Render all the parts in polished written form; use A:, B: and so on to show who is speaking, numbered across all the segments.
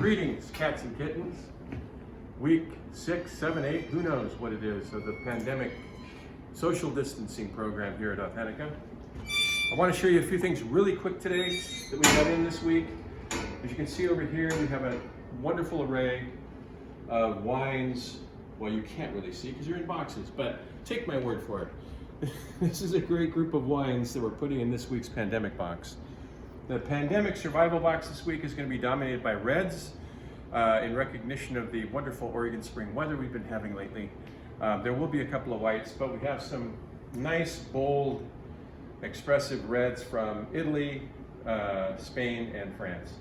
A: Greetings, cats and kittens. Week 6, 7, 8, who knows what it is of the pandemic social distancing program here at Authentica. I want to show you a few things really quick today that we got in this week. As you can see over here, we have a wonderful array of wines. Well, you can't really see because you're in boxes, but take my word for it. This is a great group of wines that we're putting in this week's pandemic box. The pandemic survival box this week is going to be dominated by reds in recognition of the wonderful Oregon spring weather we've been having lately. There will be a couple of whites, but we have some nice, bold, expressive reds from Italy, Spain, and France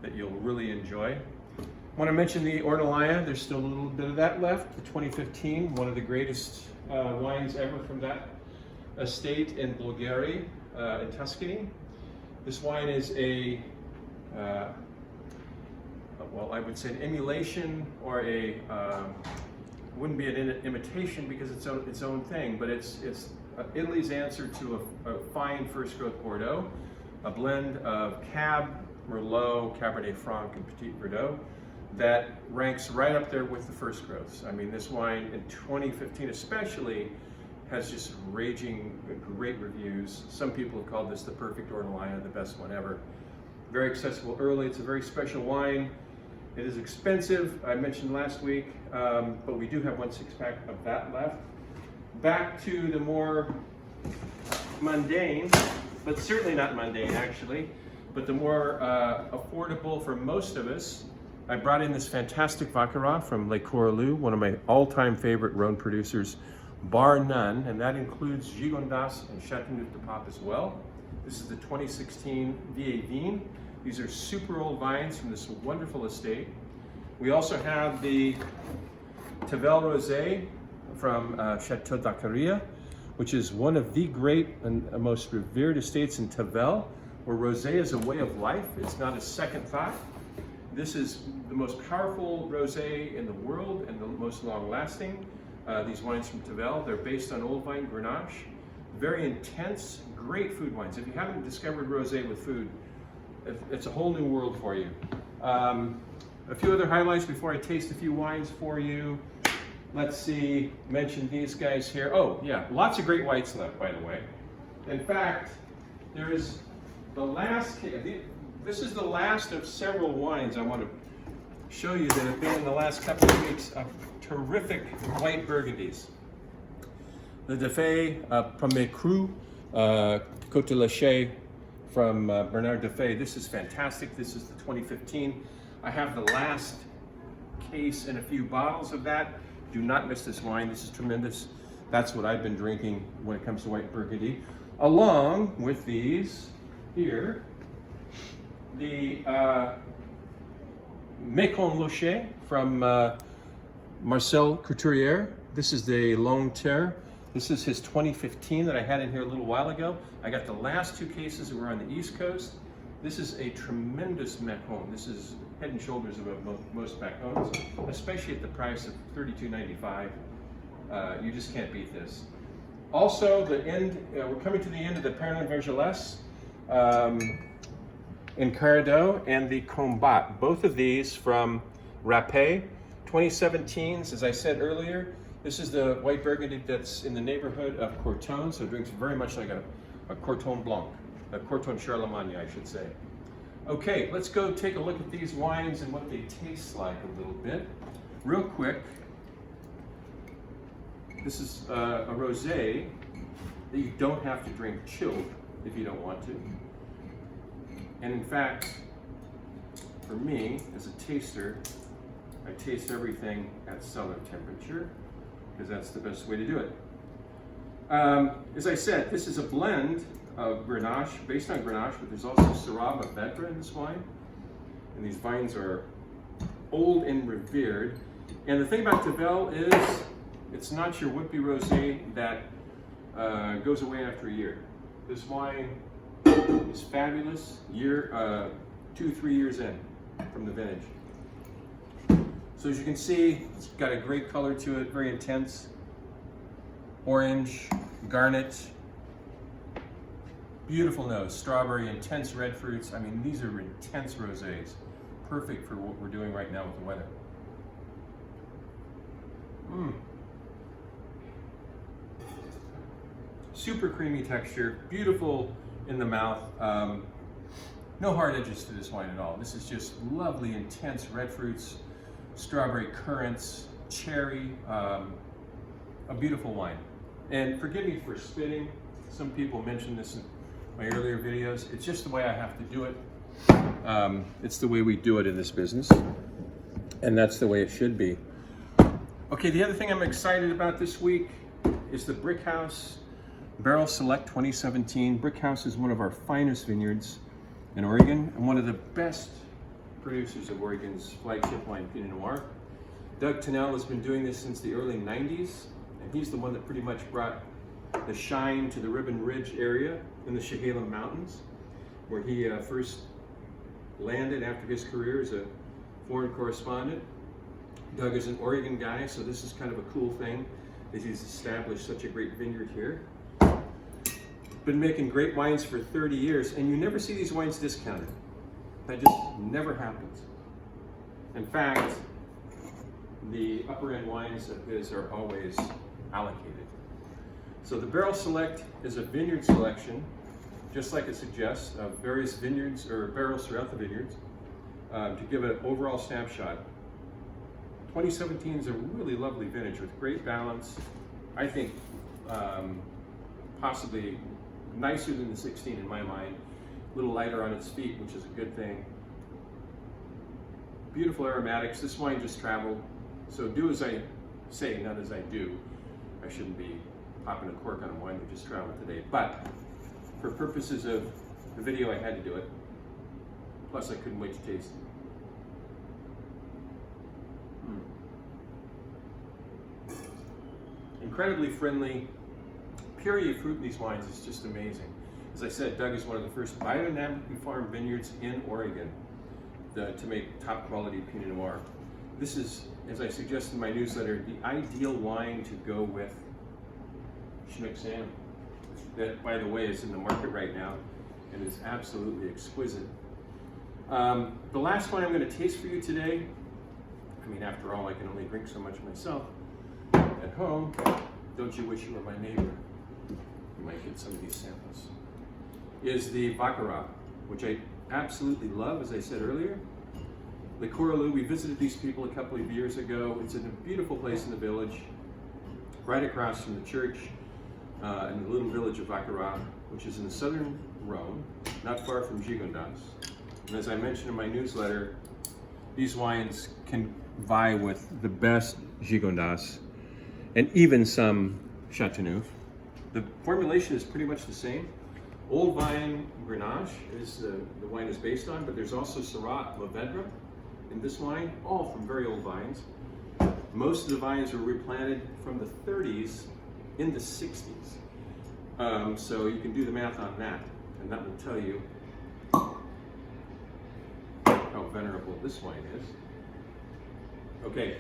A: that you'll really enjoy. I want to mention the Ornellaia. There's still a little bit of that left. The 2015, one of the greatest wines ever from that estate in Bulgaria, in Tuscany. This wine is a, well, I would say an emulation, or a, wouldn't be an imitation because it's its own thing, but it's Italy's answer to a fine first growth Bordeaux, a blend of Cab, Merlot, Cabernet Franc, and Petit Verdot that ranks right up there with the first growths. I mean, this wine in 2015 especially has just raging great reviews. Some people have called this the perfect Ornellaia, the best one ever. Very accessible early. It's a very special wine. It is expensive, I mentioned last week, but we do have 1 6-pack of that left. Back to the more mundane, but certainly not mundane actually, but the more affordable for most of us. I brought in this fantastic Vacqueyras from Les Coralus, one of my all-time favorite Rhone producers, bar none, and that includes Gigondas and Châteauneuf-du-Pape as well. This is the 2016 Vieille Vigne. These are super old vines from this wonderful estate. We also have the Tavel Rosé from Château d'Accaria, which is one of the great and most revered estates in Tavel, where rosé is a way of life. It's not a second thought. This is the most powerful rosé in the world and the most long-lasting. These wines from Tavel, they're based on old vine Grenache. Very intense, great food wines. If you haven't discovered rosé with food, it's a whole new world for you. A few other highlights before I taste a few wines for you. Let's see, mention these guys here. Oh yeah, lots of great whites left, by the way. In fact, there is the last, this is the last of several wines I want to show you that have been in the last couple of weeks of terrific white Burgundies. The Defay Premier Cru, Côte de Lachey from Bernard Defay. This is fantastic. This is the 2015. I have the last case and a few bottles of that. Do not miss this wine. This is tremendous. That's what I've been drinking when it comes to white Burgundy. Along with these here, the Mécon Locher from Marcel Couturier. This is the Longue Terre. This is his 2015 that I had in here a little while ago. I got the last 2 cases that were on the East Coast. This is a tremendous Mécon. This is head and shoulders above most Mécons, especially at the price of $32.95. You just can't beat this. Also, we're coming to the end of the Perlin Vergelès in Cardot and the Combat. Both of these from Rapé. 2017s, as I said earlier, this is the white Burgundy that's in the neighborhood of Corton, so it drinks very much like a Corton Blanc, a Corton Charlemagne, I should say. Okay, let's go take a look at these wines and what they taste like a little bit. Real quick, this is a rosé that you don't have to drink chilled if you don't want to. And in fact, for me, as a taster, I taste everything at cellar temperature because that's the best way to do it. As I said, this is a blend of Grenache, based on Grenache, but there's also Syrah of Vêpres in this wine. And these vines are old and revered. And the thing about Tavel is, it's not your wimpy rosé that goes away after a year. This wine is fabulous, 2-3 years in from the vintage. So as you can see, it's got a great color to it, very intense. Orange, garnet, beautiful nose, strawberry, intense red fruits. I mean, these are intense rosés. perfect for what we're doing right now with the weather. Super creamy texture, beautiful in the mouth. No hard edges to this wine at all. This is just lovely, intense red fruits, strawberry currants, cherry, a beautiful wine. And forgive me for spitting. Some people mentioned this in my earlier videos. It's just the way I have to do it. It's the way we do it in this business. And that's the way it should be. Okay, the other thing I'm excited about this week is the Vacqueyras Barrel Select 2017. Vacqueyras is one of our finest vineyards in Oregon and one of the best producers of Oregon's flagship wine, Pinot Noir. Doug Tavel has been doing this since the early 90s, and he's the one that pretty much brought the shine to the Ribbon Ridge area in the Chehalem Mountains, where he first landed after his career as a foreign correspondent. Doug is an Oregon guy, so this is kind of a cool thing that he's established such a great vineyard here. Been making great wines for 30 years, and you never see these wines discounted. That just never happens. In fact, the upper end wines of his are always allocated. So the Barrel Select is a vineyard selection, just like it suggests, of various vineyards or barrels throughout the vineyards, to give an overall snapshot. 2017 is a really lovely vintage with great balance. I think possibly nicer than the 16 in my mind. A little lighter on its feet, which is a good thing. Beautiful aromatics. This wine just traveled. So do as I say, not as I do. I shouldn't be popping a cork on a wine that just traveled today. But for purposes of the video, I had to do it. Plus, I couldn't wait to taste it. Incredibly friendly. Purity of fruit in these wines is just amazing. As I said, Doug is one of the first biodynamically farmed vineyards in Oregon to make top quality Pinot Noir. This is, as I suggest in my newsletter, the ideal wine to go with Chinook salmon. That, by the way, is in the market right now and is absolutely exquisite. The last wine I'm going to taste for you today, I mean, after all, I can only drink so much myself at home. Don't you wish you were my neighbor? You might get some of these samples. Is the Vacqueyras, which I absolutely love, as I said earlier. Le Coralou, we visited these people a couple of years ago. It's in a beautiful place in the village, right across from the church, in the little village of Vacqueyras, which is in the southern Rhone, not far from Gigondas. And as I mentioned in my newsletter, these wines can vie with the best Gigondas and even some Chateauneuf. The formulation is pretty much the same. Old vine Grenache is the wine is based on, but there's also Syrah Mourvedre in this wine, all from very old vines. Most of the vines were replanted from the 30s in the 60s. So you can do the math on that, and that will tell you how venerable this wine is. Okay.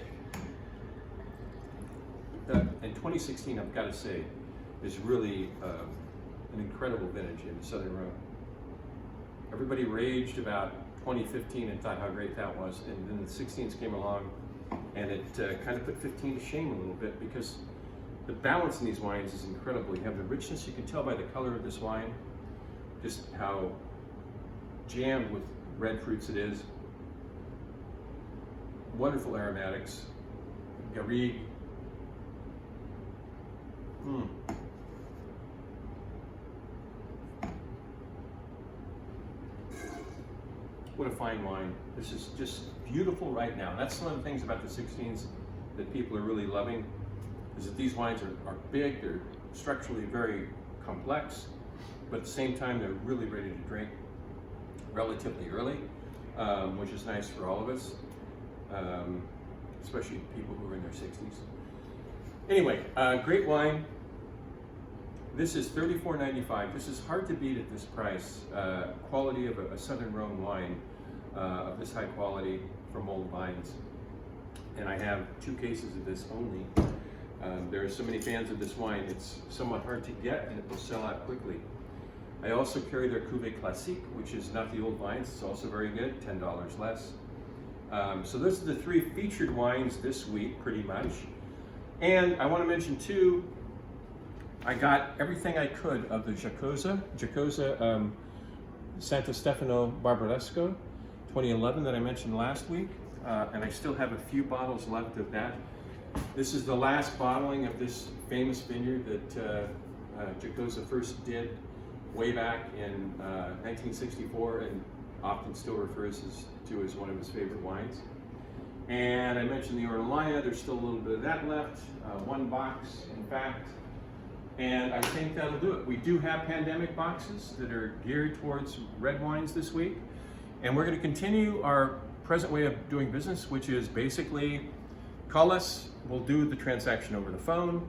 A: In 2016, I've got to say, is really an incredible vintage in the Southern Rhone. Everybody raged about 2015 and thought how great that was, and then the 16s came along, and it kind of put 15 to shame a little bit, because the balance in these wines is incredible. You have the richness, you can tell by the color of this wine, just how jammed with red fruits it is. Wonderful aromatics, garrigue. What a fine wine. This is just beautiful right now. That's one of the things about the 16s that people are really loving, is that these wines are big, they're structurally very complex, but at the same time they're really ready to drink relatively early, which is nice for all of us, especially people who are in their 60s. Anyway, great wine. This is $34.95. This is hard to beat at this price. Quality of a Southern Rhone wine of this high quality from old vines. And I have 2 cases of this only. There are so many fans of this wine, it's somewhat hard to get, and it will sell out quickly. I also carry their Cuvée Classique, which is not the old vines. It's also very good, $10 less. So those are the 3 featured wines this week, pretty much. And I want to mention too, I got everything I could of the Vacqueyras Santo Stefano Barbaresco 2011 that I mentioned last week, and I still have a few bottles left of that. This is the last bottling of this famous vineyard that Vacqueyras first did way back in 1964, and often still refers to as one of his favorite wines. And I mentioned the Ornellaia, there's still a little bit of that left, 1 box in fact, and I think that'll do it. We do have pandemic boxes that are geared towards red wines this week, and we're going to continue our present way of doing business, which is basically call us, we'll do the transaction over the phone,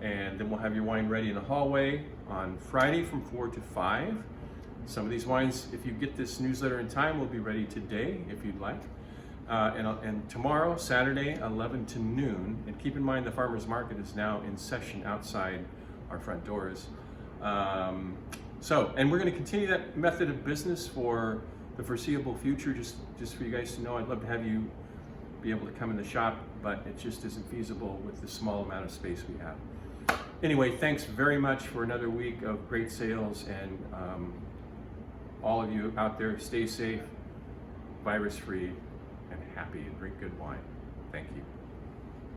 A: and then we'll have your wine ready in the hallway on Friday from 4 to 5. Some of these wines, if you get this newsletter in time, will be ready today if you'd like. And tomorrow, Saturday, 11 to noon. And keep in mind the farmers market is now in session outside our front doors. And we're going to continue that method of business for the foreseeable future. Just for you guys to know, I'd love to have you be able to come in the shop, but it just isn't feasible with the small amount of space we have. Anyway, thanks very much for another week of great sales, and all of you out there, stay safe, virus-free, and happy, and drink good wine. Thank you.